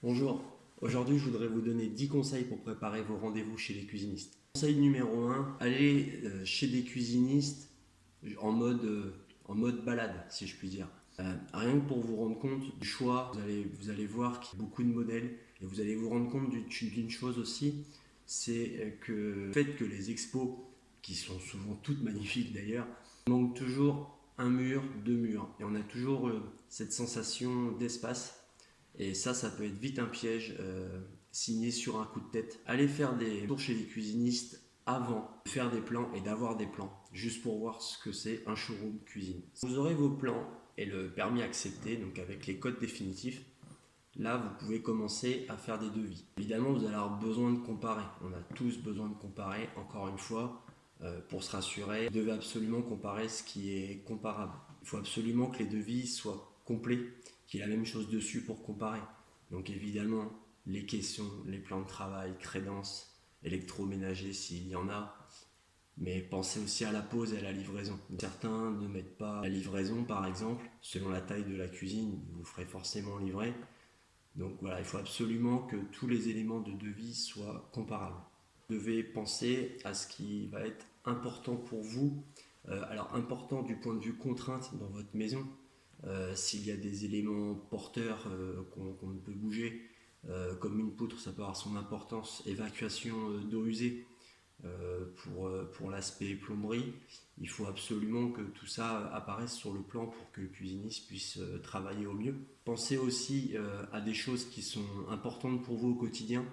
Bonjour, aujourd'hui je voudrais vous donner 10 conseils pour préparer vos rendez-vous chez les cuisinistes. Conseil numéro 1, allez chez des cuisinistes en mode, euh, en mode balade, si je puis dire. Rien que pour vous rendre compte du choix, vous allez voir qu'il y a beaucoup de modèles et vous allez vous rendre compte d'une chose aussi, c'est que le fait que les expos, qui sont souvent toutes magnifiques d'ailleurs, manquent toujours un mur, deux murs. Et on a toujours cette sensation d'espace et ça peut être vite un piège signé sur un coup de tête. Allez faire des tours chez les cuisinistes avant de faire des plans et d'avoir des plans, juste pour voir ce que c'est un showroom cuisine. Vous aurez vos plans et le permis accepté, donc avec les codes définitifs. Là, vous pouvez commencer à faire des devis. Évidemment, vous allez avoir besoin de comparer. On a tous besoin de comparer, encore une fois, pour se rassurer. Vous devez absolument comparer ce qui est comparable. Il faut absolument que les devis soient complets, qu'il y ait la même chose dessus pour comparer. Donc évidemment, les caissons, les plans de travail, crédences, électroménager s'il y en a, mais pensez aussi à la pause et à la livraison. Certains ne mettent pas la livraison, par exemple, selon la taille de la cuisine, vous ferez forcément livrer. Donc voilà, il faut absolument que tous les éléments de devis soient comparables. Vous devez penser à ce qui va être important pour vous. Alors important du point de vue contrainte dans votre maison. S'il y a des éléments porteurs qu'on ne peut bouger, comme une poutre, ça peut avoir son importance. Évacuation d'eau usée, pour l'aspect plomberie, il faut absolument que tout ça apparaisse sur le plan pour que le cuisiniste puisse travailler au mieux. Pensez aussi à des choses qui sont importantes pour vous au quotidien.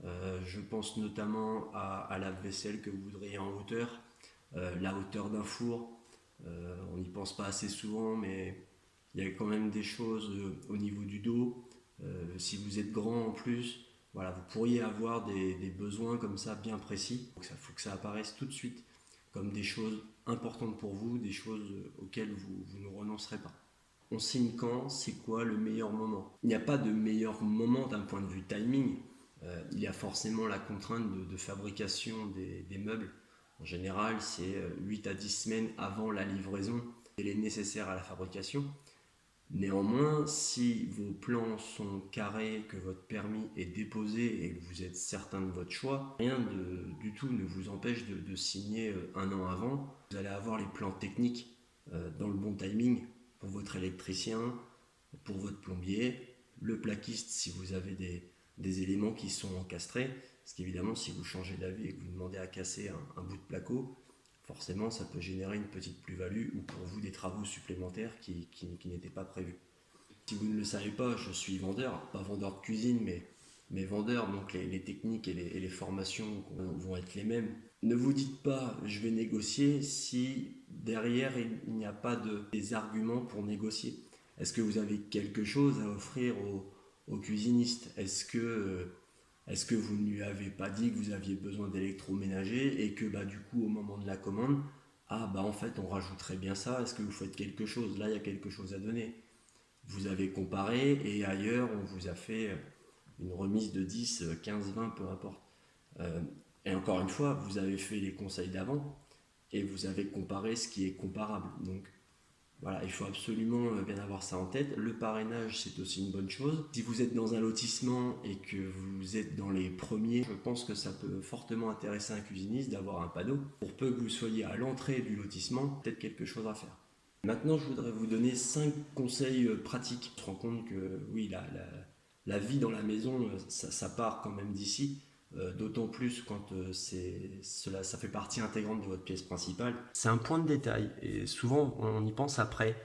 Je pense notamment à la vaisselle que vous voudriez en hauteur, la hauteur d'un four. On n'y pense pas assez souvent, mais il y a quand même des choses au niveau du dos. Si vous êtes grand en plus, voilà, vous pourriez avoir des besoins comme ça bien précis. Donc il faut que ça apparaisse tout de suite comme des choses importantes pour vous, des choses auxquelles vous ne renoncerez pas. On signe quand, c'est quoi le meilleur moment? Il n'y a pas de meilleur moment d'un point de vue timing. Il y a forcément la contrainte de fabrication des meubles. En général, c'est 8 à 10 semaines avant la livraison. Elle est nécessaire à la fabrication. Néanmoins, si vos plans sont carrés, que votre permis est déposé et que vous êtes certain de votre choix, rien du tout ne vous empêche de signer un an avant. Vous allez avoir les plans techniques dans le bon timing pour votre électricien, pour votre plombier, le plaquiste si vous avez des éléments qui sont encastrés. Parce qu'évidemment, si vous changez d'avis et que vous demandez à casser un bout de placo, forcément ça peut générer une petite plus-value ou pour vous des travaux supplémentaires qui n'étaient pas prévus. Si vous ne le savez pas, je suis vendeur, pas vendeur de cuisine, mais vendeur, donc les techniques et les formations vont être les mêmes. Ne vous dites pas je vais négocier si derrière il n'y a pas des arguments pour négocier. Est-ce que vous avez quelque chose à offrir au cuisiniste? Est-ce que vous ne lui avez pas dit que vous aviez besoin d'électroménager et que bah, du coup au moment de la commande, ah bah en fait on rajouterait bien ça, est-ce que vous faites quelque chose? Là il y a quelque chose à donner. Vous avez comparé et ailleurs on vous a fait une remise de 10, 15, 20, peu importe. Euh, et encore une fois, vous avez fait les conseils d'avant et vous avez comparé ce qui est comparable. Donc voilà, il faut absolument bien avoir ça en tête. Le parrainage, c'est aussi une bonne chose. Si vous êtes dans un lotissement et que vous êtes dans les premiers, je pense que ça peut fortement intéresser un cuisiniste d'avoir un panneau. Pour peu que vous soyez à l'entrée du lotissement, peut-être quelque chose à faire. Maintenant, je voudrais vous donner 5 conseils pratiques. On se rend compte que oui, la vie dans la maison, ça part quand même d'ici. D'autant plus quand ça fait partie intégrante de votre pièce principale. C'est un point de détail et souvent on y pense après.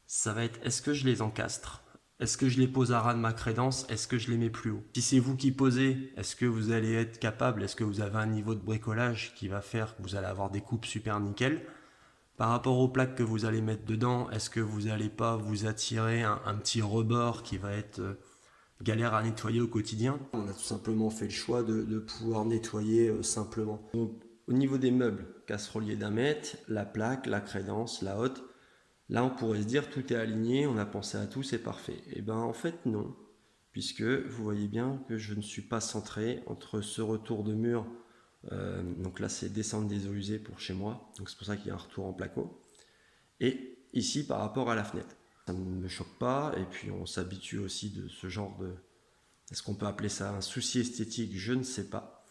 Ça va être est-ce que je les encastre? Est-ce que je les pose à ras de ma crédence? Est-ce que je les mets plus haut? Si c'est vous qui posez, est-ce que vous allez être capable? Est-ce que vous avez un niveau de bricolage qui va faire que vous allez avoir des coupes super nickel? Par rapport aux plaques que vous allez mettre dedans, est-ce que vous n'allez pas vous attirer un petit rebord qui va être galère à nettoyer au quotidien? On a tout simplement fait le choix de pouvoir nettoyer simplement. Donc, au niveau des meubles, casserolier d'un mètre, la plaque, la crédence, la hotte, là on pourrait se dire tout est aligné, on a pensé à tout, c'est parfait. Et ben en fait non, puisque vous voyez bien que je ne suis pas centré entre ce retour de mur. Donc là c'est descendre des eaux usées pour chez moi, donc c'est pour ça qu'il y a un retour en placo. Et ici par rapport à la fenêtre. Ça ne me choque pas et puis on s'habitue aussi de ce genre Est-ce qu'on peut appeler ça un souci esthétique? Je ne sais pas.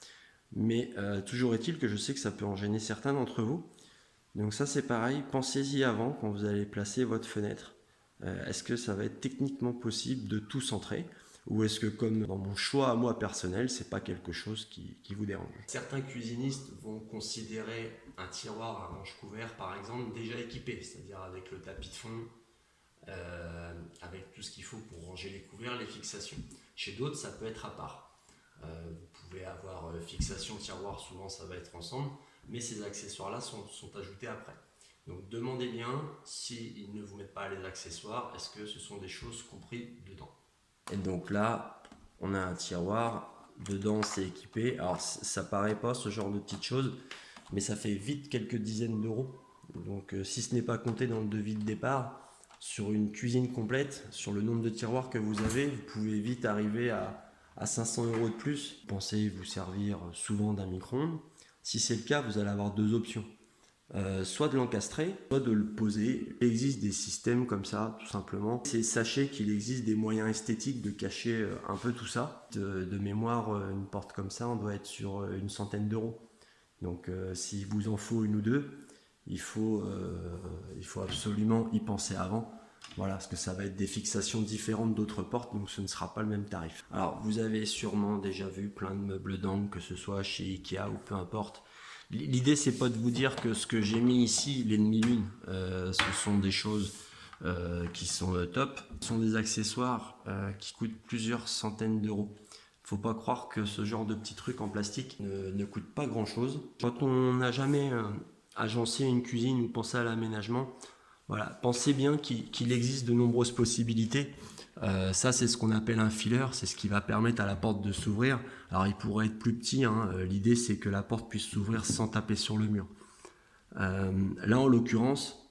Mais toujours est-il que je sais que ça peut en gêner certains d'entre vous. Donc ça c'est pareil, pensez-y avant quand vous allez placer votre fenêtre. Est-ce que ça va être techniquement possible de tout centrer? Ou est-ce que comme dans mon choix à moi personnel, c'est pas quelque chose qui vous dérange? Certains cuisinistes vont considérer un tiroir à manche couvert par exemple déjà équipé, c'est-à-dire avec le tapis de fond, avec tout ce qu'il faut pour ranger les couverts, les fixations. Chez d'autres, ça peut être à part. Vous pouvez avoir fixation, tiroir, souvent ça va être ensemble, mais ces accessoires-là sont ajoutés après. Donc demandez bien s'ils ne vous mettent pas les accessoires, est-ce que ce sont des choses comprises dedans. Et donc là, on a un tiroir, dedans c'est équipé. Alors ça paraît pas ce genre de petites choses, mais ça fait vite quelques dizaines d'euros. Donc si ce n'est pas compté dans le devis de départ, sur une cuisine complète, sur le nombre de tiroirs que vous avez, vous pouvez vite arriver à 500 euros de plus. Pensez vous servir souvent d'un micro-ondes. Si c'est le cas, vous allez avoir deux options. Soit de l'encastrer, soit de le poser. Il existe des systèmes comme ça, tout simplement. Sachez qu'il existe des moyens esthétiques de cacher un peu tout ça. De mémoire, une porte comme ça, on doit être sur une centaine d'euros. Donc s'il vous en faut une ou deux, il faut absolument y penser avant. Voilà, parce que ça va être des fixations différentes d'autres portes, donc ce ne sera pas le même tarif. Alors, vous avez sûrement déjà vu plein de meubles d'angle, que ce soit chez Ikea ou peu importe. L'idée, c'est pas de vous dire que ce que j'ai mis ici, les demi-lunes, ce sont des choses qui sont top. Ce sont des accessoires qui coûtent plusieurs centaines d'euros. Faut pas croire que ce genre de petits trucs en plastique ne coûte pas grand chose. Quand on n'a jamais agencé une cuisine ou pensé à l'aménagement, voilà, pensez bien qu'il existe de nombreuses possibilités. Ça, c'est ce qu'on appelle un filler, c'est ce qui va permettre à la porte de s'ouvrir. Alors, il pourrait être plus petit, hein. L'idée, c'est que la porte puisse s'ouvrir sans taper sur le mur. Là, en l'occurrence,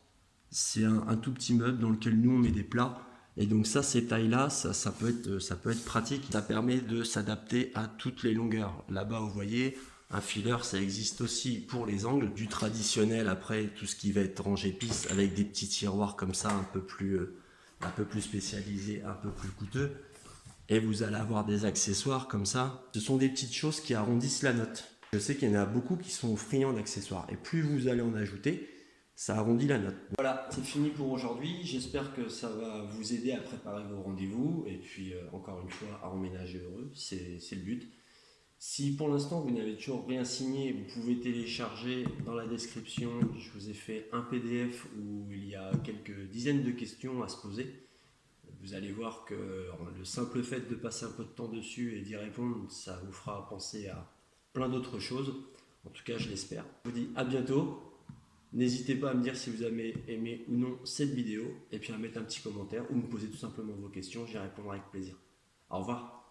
c'est un tout petit meuble dans lequel nous, on met des plats. Et donc ça, ces tailles-là, ça peut être pratique. Ça permet de s'adapter à toutes les longueurs. Là-bas, vous voyez, un filler, ça existe aussi pour les angles. Du traditionnel, après, tout ce qui va être rangé pisse, avec des petits tiroirs comme ça, un peu plus spécialisés, un peu plus coûteux. Et vous allez avoir des accessoires comme ça. Ce sont des petites choses qui arrondissent la note. Je sais qu'il y en a beaucoup qui sont friands d'accessoires. Et plus vous allez en ajouter, ça arrondit la note. Voilà, c'est fini pour aujourd'hui. J'espère que ça va vous aider à préparer vos rendez-vous et puis encore une fois à emménager heureux, c'est le but. Si pour l'instant vous n'avez toujours rien signé, vous pouvez télécharger dans la description. Je vous ai fait un PDF où il y a quelques dizaines de questions à se poser. Vous allez voir que le simple fait de passer un peu de temps dessus et d'y répondre, ça vous fera penser à plein d'autres choses. En tout cas, je l'espère. Je vous dis à bientôt. N'hésitez pas à me dire si vous avez aimé ou non cette vidéo et puis à mettre un petit commentaire ou me poser tout simplement vos questions, j'y répondrai avec plaisir. Au revoir.